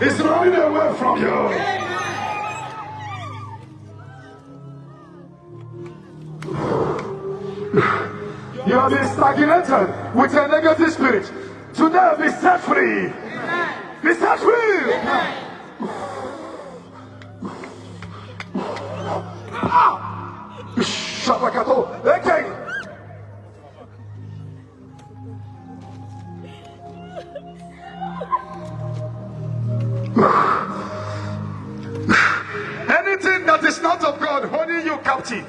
is running away from you. You have been stagnated with a negative spirit. Today, be set free. Be set free. Shabakato. Okay. Anything that is not of God holding you captive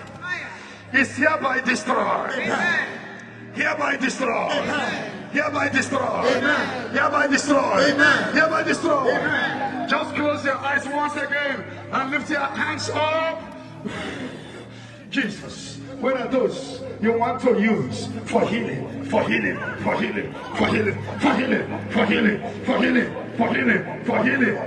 is hereby destroyed. Hereby destroyed. Hereby destroyed. Hereby destroyed. Hereby destroyed. Just close your eyes once again and lift your hands up. Jesus, what are those you want to use for healing, for healing, for healing, for healing, for healing, for healing, for healing, for healing, for healing?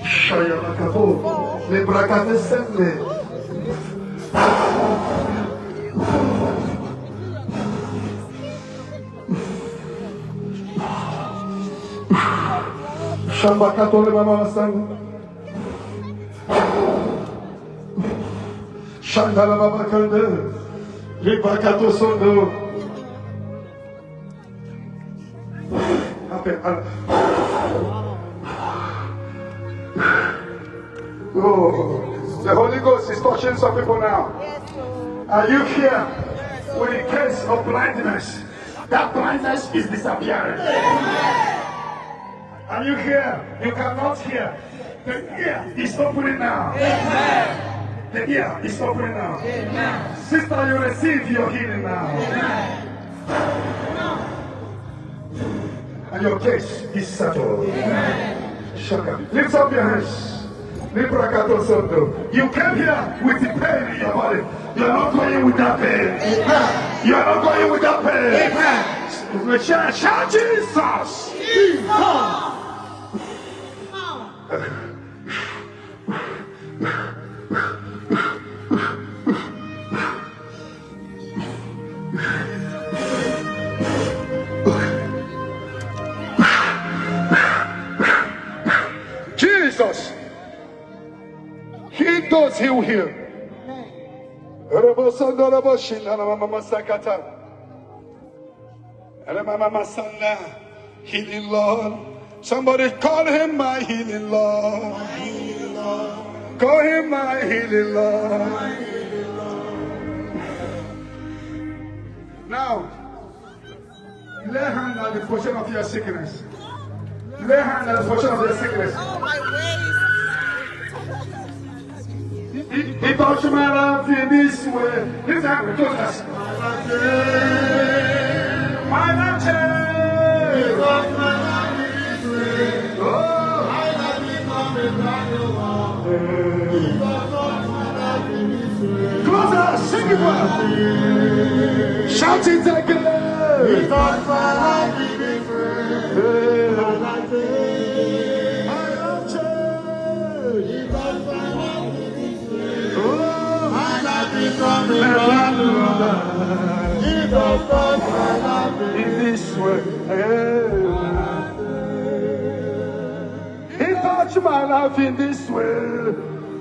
Shayamakato, Lebrakate Sende. Shambakato Lebama Sang. Shandala Baba Kande, Lebakato Sondo. Oh, the Holy Ghost is touching some people now. Are you here with a case of blindness? That blindness is disappearing. Are you here? You cannot hear. The ear is opening now. The ear is opening now. Sister, you receive your healing now. And your case is settled. Shaka. Lift up your hands. You came here with the pain in your body. You're not going with that pain. You're not going with that pain. Shout Jesus. Jesus. He does heal here. Healing Lord. Somebody call him my healing Lord. Call him my healing Lord. Now, lay hand on the portion of your sickness. Lay hand on the portion of your sickness. He touched my life in this way. This happened to us. My life changed. He touched my life in this way. Oh, my life become a brand new one. He touched my life in this way. Closer, sing it well. Shout it again. He touched my life in this way. My life changed. My life changed. He touched my life in this way. My life become a brand new one. Jesus touched my life in this way. He touched my life in this way.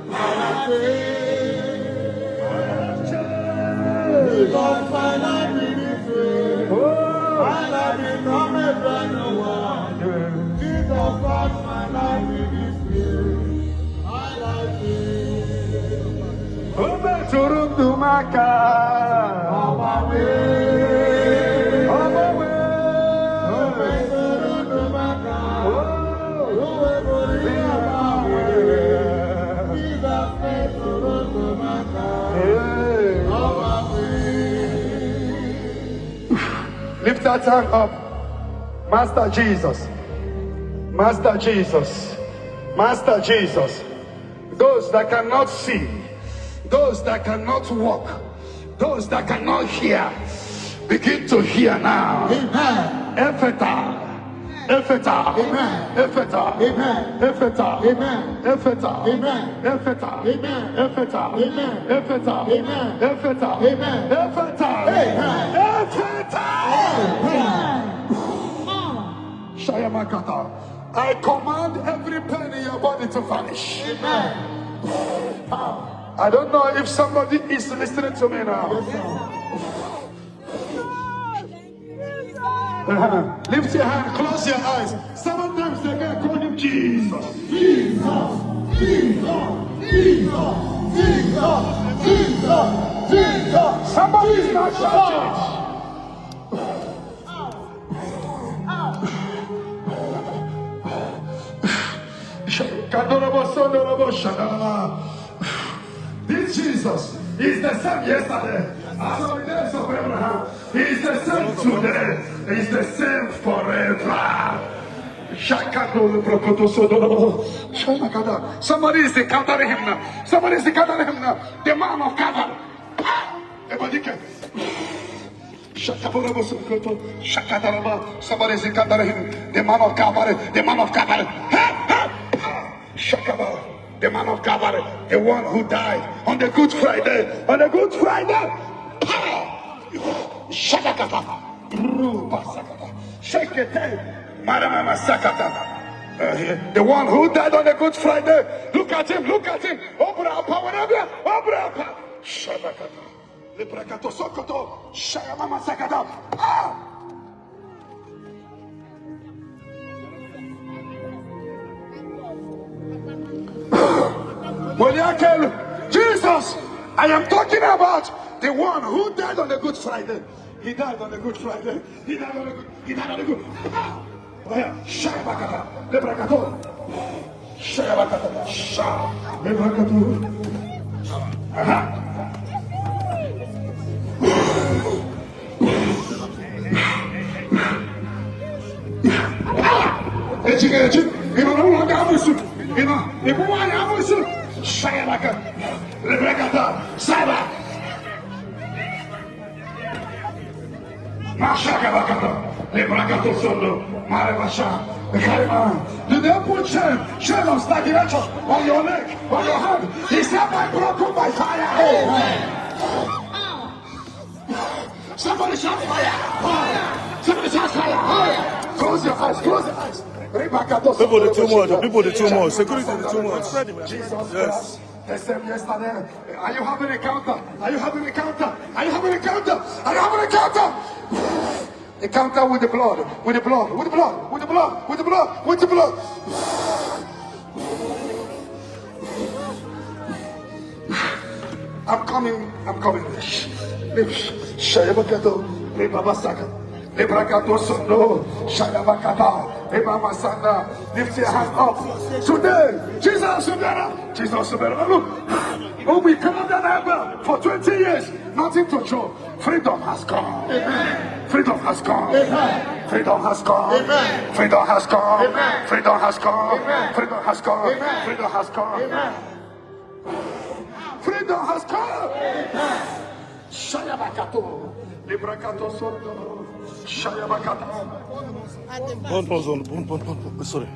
My life changed. He touched my life in this way. My life become a brand new one. Jesus touched my life in this way. My life changed. Turun to Maka. On my way. On my way. Turun to Maka. Oh, Jesus said turun to Maka. On my way. Lift that hand up. Master Jesus. Master Jesus. Master Jesus. Those that cannot see. Those that cannot walk, those that cannot hear, begin to hear now. Amen. Ephata. Ephata. Amen. Ephata. Amen. Ephata. Amen. Ephata. Amen. Ephata. Amen. Ephata. Amen. Ephata. Amen. Ephata. Amen. Ephata. Amen. Ephata. I command every pain in your body to vanish. Amen. I don't know if somebody is listening to me now. Lift your hand, close your eyes. Sometimes they can call him Jesus. Jesus, Jesus, Jesus, Jesus, Jesus, Jesus. Somebody is not shouting. This Jesus is the same yesterday as on the days of Abraham. He is the same today. He is the same forever. Somebody is encountering him now. Somebody is encountering him now. The man of Calvary. Somebody is encountering him. The man of Calvary. The man of Calvary. The man of Calvary, the one who died on the Good Friday, on the Good Friday. The one who died on the Good Friday. Look at him, look at him. Open up, whatever. Open up. Jesus, I am talking about the one who died on the Good Friday. He died on the Good Friday. He died on the Good. He died on the Good. Do they put chain of stagnation on your leg, on your hand? He said, "I broken by fire." Amen. Somebody shout fire! Somebody shout fire! Close your eyes, close your eyes. People are too much. People are too much. Security is too much. Jesus, yes. The same yesterday. Are you having a counter? Are you having a counter? Are you having a counter? Are you having a counter? A counter with the blood, with the blood, with the blood, with the blood, with the blood, with the blood. I'm coming. Shayabakato, Lebabasaka, Lebrakato Sondo, Shayabakata, Ebamasanda. Lift your hand up. Today, Jesus Subera. Look, oh, we cannot ever for 20 years, nothing to show. Freedom has come. Amen. Freedom has come. Amen. Freedom has come. Amen. Freedom has come. Amen. Freedom has come. Amen. Freedom has come. Amen. Freedom has come. Amen. Freedom has come. Shayabakato. Librakato Sondo. Shayabakata. Sorry.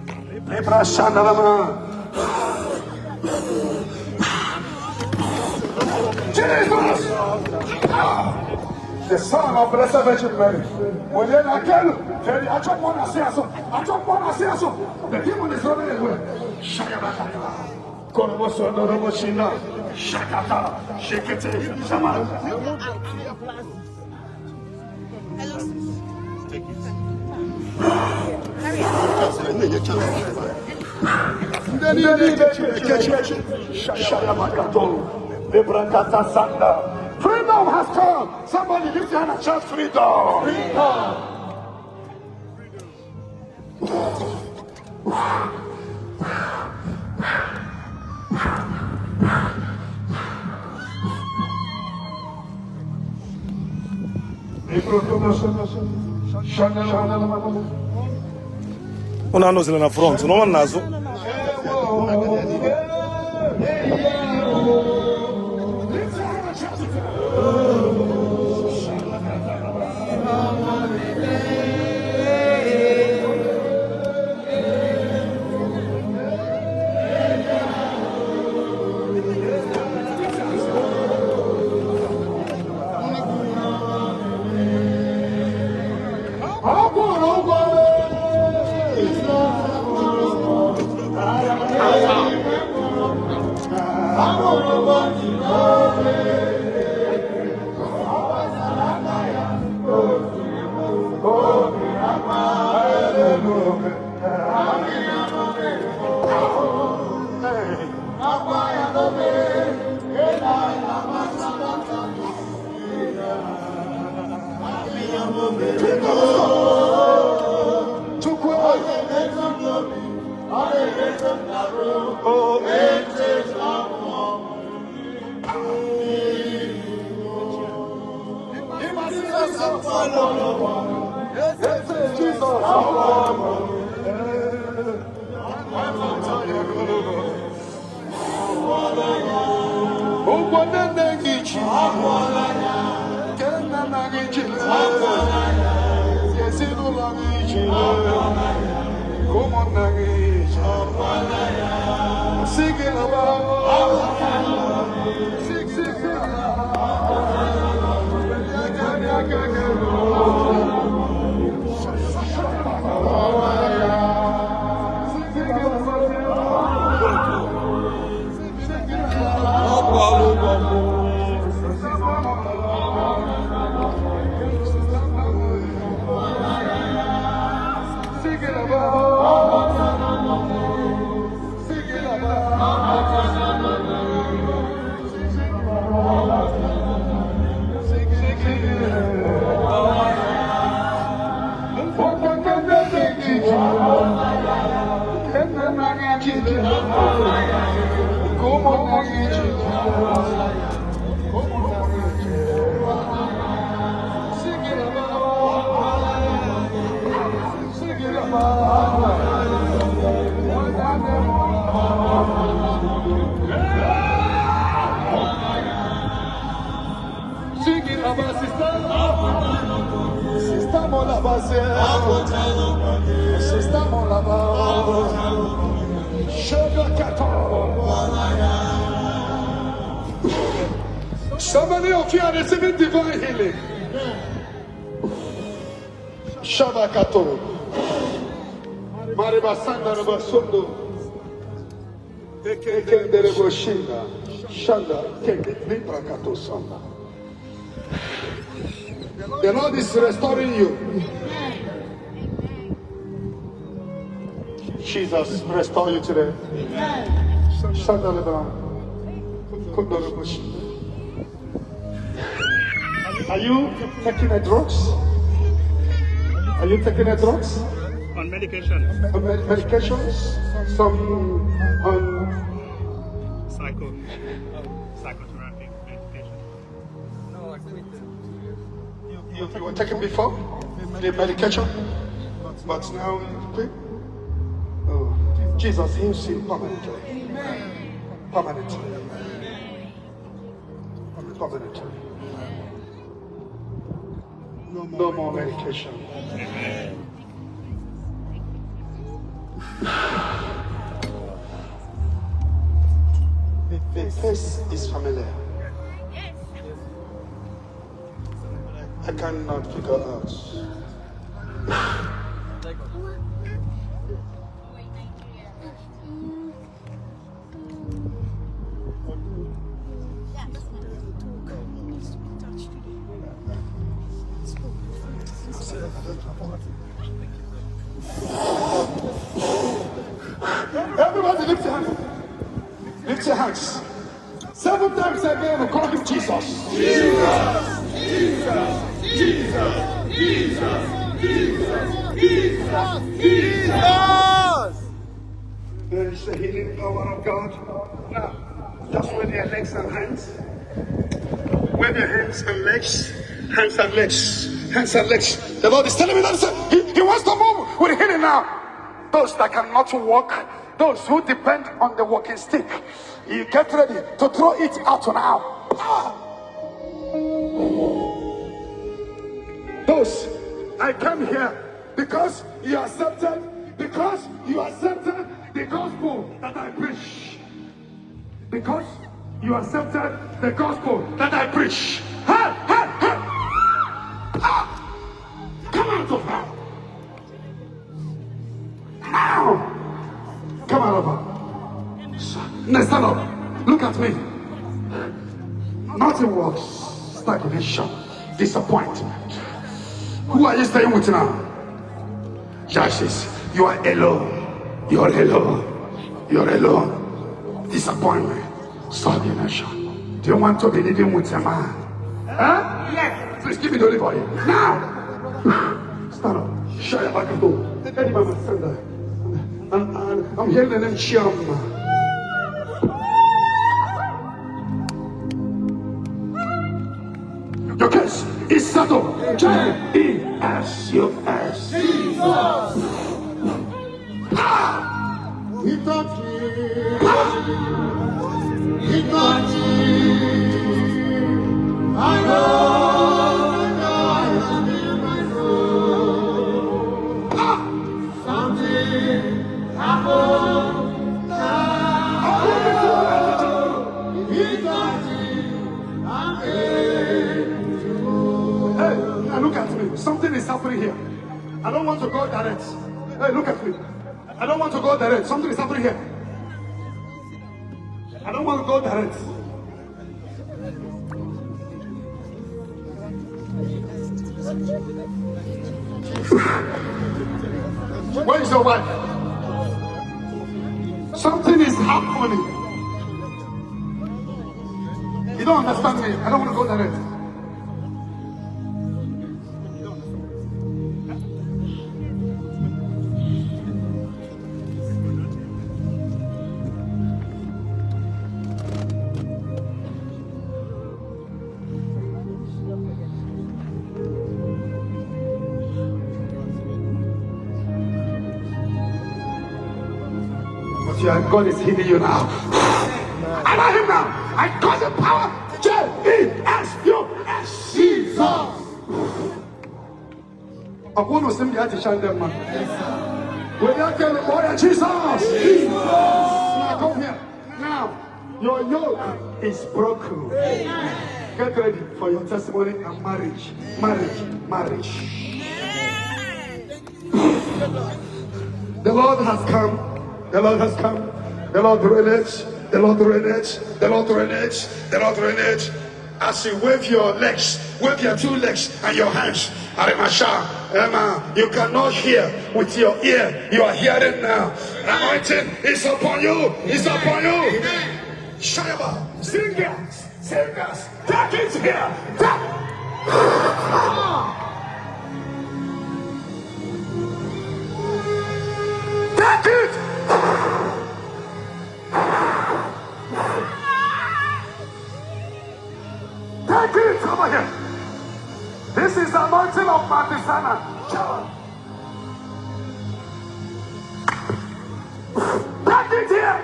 Libra Shandarama. Jesus! The son of Blessed Virgin Mary. When they are killed, I don't want to see us. The demon is running away. Shayabakata. Korobosono Roboshina. Shakata. Shekete. Shama. Freedom has come. Somebody lift your hand and shout freedom. Freedom. Una knows in the front, no one knows. Somebody of you are receiving divine healing. Shabakato. Maribasanda Rabasondo. Ekenderebo Shinda. Shanda. Kekibrakato Sanda. The Lord is restoring you. Jesus, restore you today. Shanda Lebram. Kondorebo Shinda. Are you taking a drugs? Are you taking a drugs? On medication. On medications? Some on psychotherapy medication. No, I quit. you were taking before the medication, but now quit. Oh, Jesus heals you permanently. Permanently. Permanently. No more medication. The face is familiar. I cannot figure out. Everybody lift your hands. Lift your hands. 7 times again, call him Jesus. Jesus, Jesus, Jesus, Jesus, Jesus, Jesus, Jesus. There is the healing power of God. Now, just wave your legs and hands. Wave your hands and legs. Hands and legs. Hands and legs. The Lord is telling me that he wants to move with healing now. Those that cannot walk, those who depend on the walking stick, you get ready to throw it out now. Those, I come here because you accepted the gospel that I preach. Because you accepted the gospel that I preach. Hey, hey, hey. Come out of her. Now. Come out of her. Now stand up. Look at me. Nothing works. Stagnation. Disappointment. Who are you staying with now? Judges, you are alone. You are alone. You are alone. Disappointment. Stagnation. Do you want to be living with a man? Huh? Yes. Please give me the olive oil. Now! Stand up. Show your back and go. Any man stand there. I'm hearing the name Chiam. Your case is settled. J-E-S-U-S. Jesus. He touched me. He touched me. I know God in my soul. Something happened now. He touched me. Hey, now look at me. Something is happening here. I don't want to go direct. Hey, look at me. I don't want to go direct. Something is happening here. I don't want to go direct. Where is your wife? Something is happening. You don't understand me. I don't want to go direct. God is healing you now. I know him now. I got the power. J-E-S-U-S. Jesus. I want to sing the Atishan them, man. When you tell the boy, Jesus. Jesus. Now come here. Now, your yoke is broken. Get ready for your testimony and marriage. Marriage. Marriage. The Lord has come. The Lord has come. The Lord reigneth. The Lord reigneth. The Lord reigneth. The Lord reigneth. As you wave your legs, wave your two legs and your hands. Arimasha, Emma, you cannot hear with your ear. You are hearing now. Anointing is upon you. It's upon you. Shayaba, singers, singers, take it here. Take it. Take it over here. This is the anointing of Matisana. Take it here.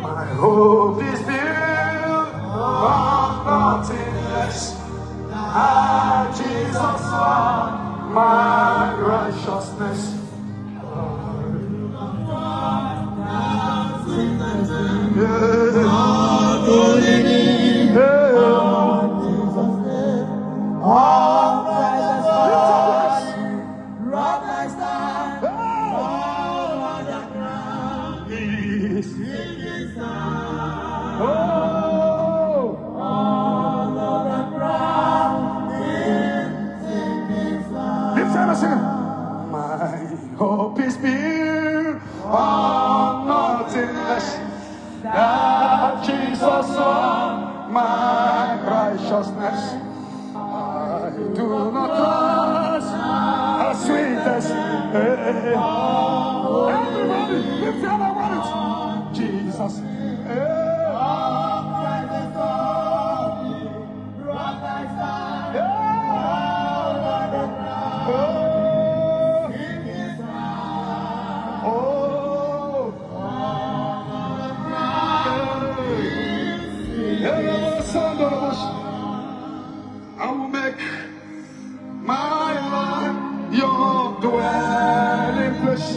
My hope is built on nothing less. Jesus, my righteousness. My hope is built on nothing less than Jesus on my righteousness. I do not trust as sweet as everybody lift your hands. Jesus. I will make my life your dwelling place.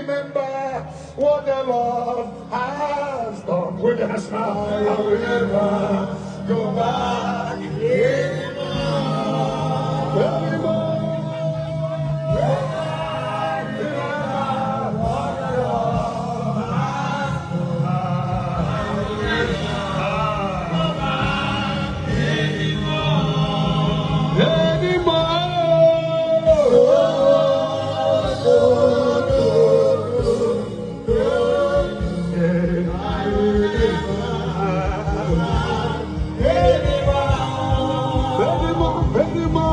remember what the Lord has done. With a smile, I will never go back anymore.